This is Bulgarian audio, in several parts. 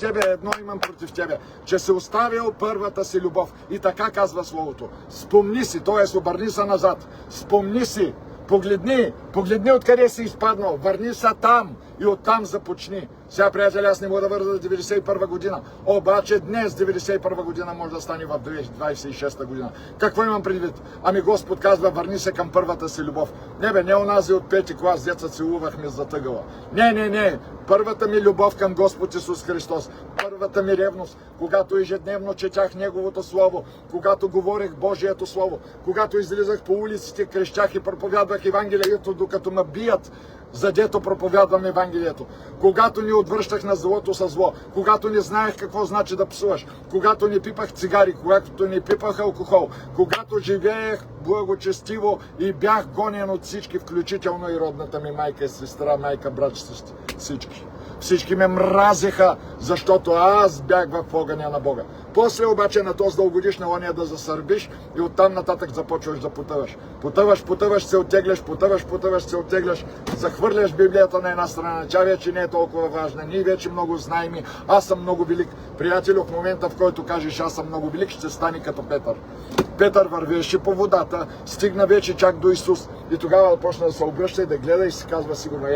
тебе, едно имам против тебе, че си оставил първата си любов. И така казва Словото. Спомни си, т.е. обърни се назад. Спомни си, погледни откъде си изпаднал, върни се там и оттам започни. Сега, приятели, аз не мога да върза 91 година, обаче днес 91 година може да стане в 2026 година. Какво имам предвид? Ами Господ казва, върни се към първата си любов. Не бе, не онази от 5-ти клас, деца целувахме за тъгъла. Не. Първата ми любов към Господ Исус Христос, първата ми ревност, когато ежедневно четях Неговото Слово, когато говорех Божието Слово, когато излизах по улиците, крещях и проповядвах Евангелието, докато ме бият, задето проповядвам Евангелието. Когато не отвръщах на злото със зло, когато не знаех какво значи да псуваш, когато не пипах цигари, когато не пипах алкохол, когато живеех благочестиво и бях гонен от всички, включително и родната ми майка и сестра, майка, брат, всички. Всички ме мразеха, защото аз бях в огъня на Бога. После обаче на този дългодишна лъня да засърбиш и оттам нататък започваш да потъваш. Потъваш, се оттегляш, се оттегляш, захвърляш Библията на една страна. Тя вече не е толкова важна. Ние вече много знаем и аз съм много велик. Приятелю, в момента, в който кажеш аз съм много велик, ще стане като Петър. Петър вървеше по водата, стигна вече чак до Исус и тогава почна да се обръща и да гледа и си казва сигурно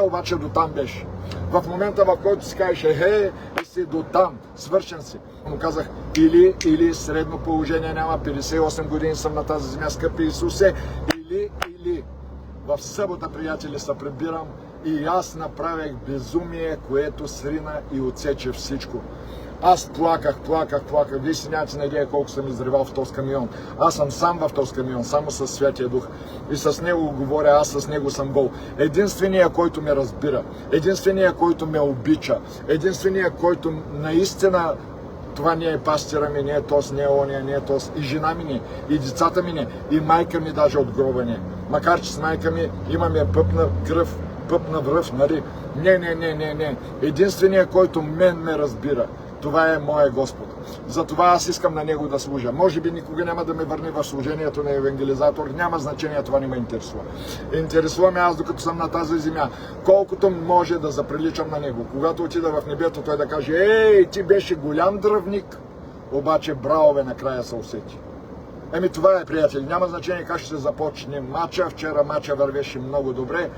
обаче до там беше. В момента, в който си кажеш и си до там, свършен си. Му казах, или средно положение няма, 58 години съм на тази земя, скъпи Исусе, или в събота, приятели, се прибирам и аз направих безумие, което срина и отсече всичко. Аз плаках. Вие си нямате на идея колко съм изревал в този камион. Аз съм сам в този камион, само със Святия Дух. И с Него говоря, аз с Него съм гол. Единственият, който ме разбира, единственият, който ме обича, единственият, който наистина, това не е пастира ми, не е тос, не е ония, не е тос, и жена ми не, и децата ми не, и майка ми даже от гроба не. Макар че с майка ми имаме пъпна кръв, пъпна връв, нали? Не. Единственият, който мен ме разбира, това е моя Господ. Затова аз искам на Него да служа. Може би никога няма да ме върне в служението на евангелизатор. Няма значение, това не ме интересува. Интересува ме аз, докато съм на тази земя, колкото може да заприличам на Него. Когато отида в небето, той да каже, ти беше голям дръвник, обаче браво накрая се усети. Това е, приятели. Няма значение как ще се започне матча. Вчера матча вървеше много добре.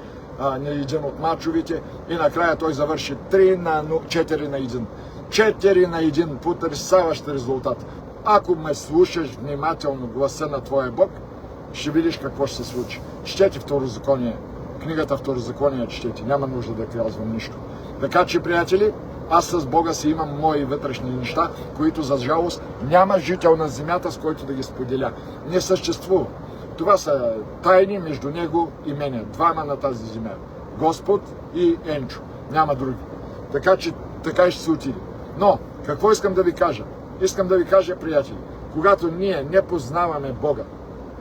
Един от мачовете и накрая той завърши 4 на 1. 4 на 1, потресаващ резултат. Ако ме слушаш внимателно гласа на твоя Бог, ще видиш какво ще се случи. Четете Второзаконие. Книгата Второзаконие четете. Няма нужда да казвам нищо. Така че, приятели, аз с Бога си имам мои вътрешни неща, които за жалост няма жител на земята, с който да ги споделя. Не съществува. Това са тайни между Него и мене. Двама на тази земя. Господ и Енчо. Няма други. Така че така ще се отиде. Но, какво искам да ви кажа? Искам да ви кажа, приятели, когато ние не познаваме Бога,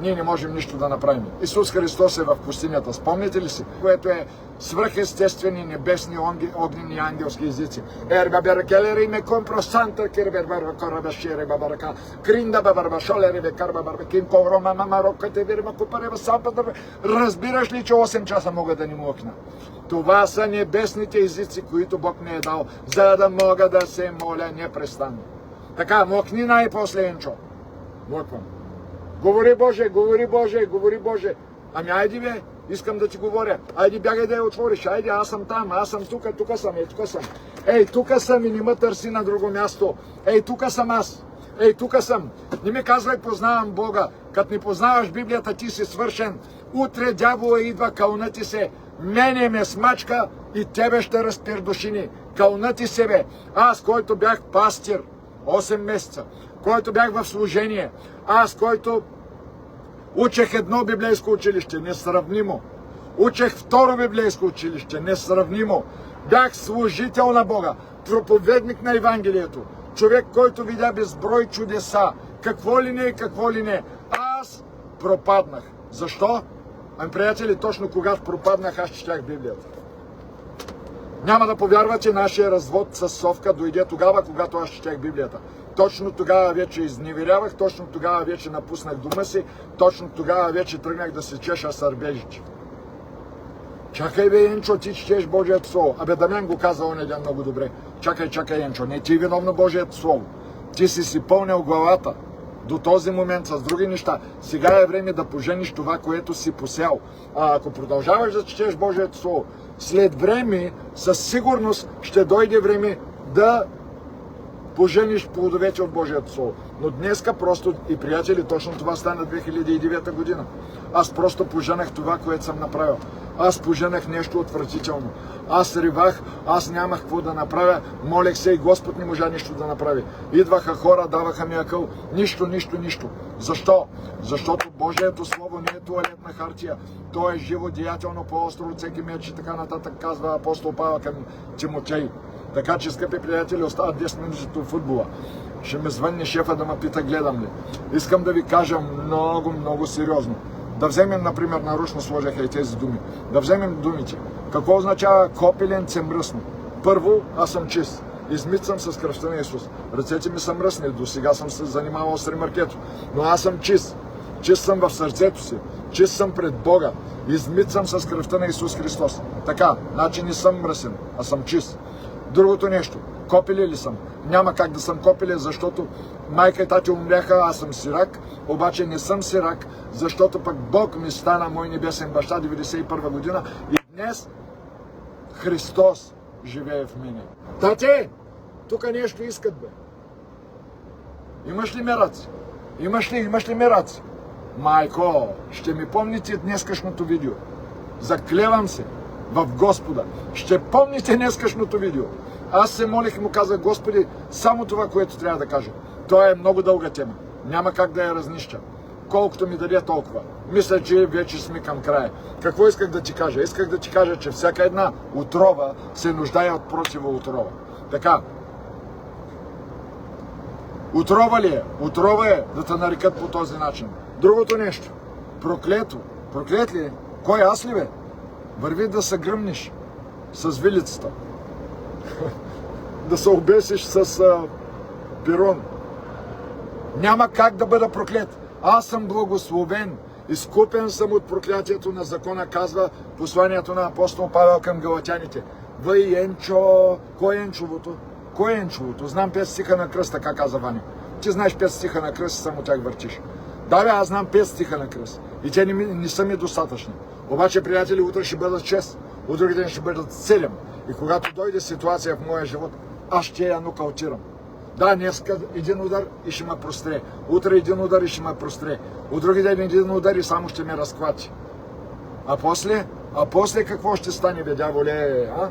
ние не можем нищо да направим. Исус Христос е в пустинята, спомните ли си? Което е свръхестествени небесни огнени ангелски езици. Ерба беркелери ме компросанта кирберберба корабашире бабарака кринда бабарбашолери бе карбабарбекин погрома мамарокате вирма купарева сампата. Разбираш ли, че 8 часа мога да ни млъкна? Това са небесните езици, които Бог ми е дал, за да мога да се моля непрестанно. Така, млъкни най-после, Енчо. Млъквам. Говори Боже. Ами айди бе, искам да ти говоря. Айди бягай да я отвориш. Айди, аз съм там, аз съм тук съм. Тук съм и не ме търси на друго място. Тук съм аз. Тук съм. Не ми казвай, познавам Бога. Като не познаваш Библията, ти си свършен. Утре дявола идва, кълнати се. Мене ме смачка и тебе ще разпердушини. Кълнати се бе. Аз, който бях пастир 8 месеца, който бях в служение, аз, който учех едно библейско училище, несравнимо. Учех второ библейско училище, несравнимо. Бях служител на Бога, проповедник на Евангелието, човек, който видя безброй чудеса. Какво ли не. Аз пропаднах. Защо? Ами, приятели, точно когато пропаднах, аз четях Библията. Няма да повярвате, нашия развод с Совка дойде тогава, когато аз четях Библията. Точно тогава вече изневерявах, точно тогава вече напуснах дома си, точно тогава вече тръгнах да се чеша сърбежите. Чакай бе, Енчо, ти четеш Божието Слово. Абе, Дамян го каза оня ден много добре. Чакай, Енчо, не ти е виновно Божието Слово. Ти си пълнил главата до този момент с други неща. Сега е време да пожениш това, което си посял. А ако продължаваш да четеш Божието Слово, след време, със сигурност ще дойде време да пожениш плодовете от Божието Слово. Но днеска просто, и приятели, точно това стана 2009 година. Аз просто поженах това, което съм направил. Аз поженах нещо отвратително. Аз ревах, аз нямах какво да направя, молех се и Господ не можа нищо да направи. Идваха хора, даваха ми акъл, нищо. Защо? Защото Божието Слово не е туалетна хартия. То е живо, деятелно, по-остро от всеки меч и така нататък, казва апостол Павел към Тимотей. Така че, скъпи приятели, остават 10 минути до футбола. Ще ме звънне шефа да ме пита гледам ли. Искам да ви кажа много сериозно. Да вземем, например, нарочно сложих и тези думи. Да вземем думите. Какво означава копеленце мръсно? Първо, аз съм чист. Измит съм с кръвта на Исус. Ръцете ми са мръсни. До сега съм се занимавал с ремаркето. Но аз съм чист. Чист съм в сърцето си. Чист съм пред Бога. Измит съм с кръвта на Исус Христос. Така, значи не съм мръсен, а съм чист. Другото нещо. Копеле ли съм? Няма как да съм копеле, защото майка и тати умряха, аз съм сирак, обаче не съм сирак, защото пък Бог ми стана мой небесен баща 91 година и днес Христос живее в мене. Тате, тук нещо искат, бе. Имаш ли мераци? Имаш ли мераци? Майко, ще ми помните днескашното видео. Заклевам се в Господа. Ще помните днескашното видео. Аз се молих и му казах, Господи, само това, което трябва да кажа. Това е много дълга тема. Няма как да я разнища. Колкото ми даде толкова. Мисля, че вече сме към края. Какво исках да ти кажа? Исках да ти кажа, че всяка една отрова се нуждае от противоотрова. Така. Отрова ли е? Отрова е да те нарекат по този начин. Другото нещо. Проклето. Проклет ли е? Кой, аз ли бе? Върви да се гръмнеш с вилицата. Да се обесиш с пирон. Няма как да бъда проклет. Аз съм благословен. Изкупен съм от проклятието на закона, казва посланието на апостол Павел към галатяните. Въй, Енчо, кой е Енчовото? Кой е Енчовото? Знам 5 стиха на кръст, така каза Ваня. Ти знаеш 5 стиха на кръст и само тях въртиш. Да бе, аз знам 5 стиха на кръст. И те не са ми достатъчни. Обаче, приятели, утре ще бъдат 6, от други ден ще бъдат 7. И когато дойде ситуация в моя живот, аз ще я нокаутирам. Да, днеска един удар и ще ме простре. Утре един удар и ще ме простре. От други ден един удар и само ще ме разклати. А после какво ще стане, бе, дяволе? А?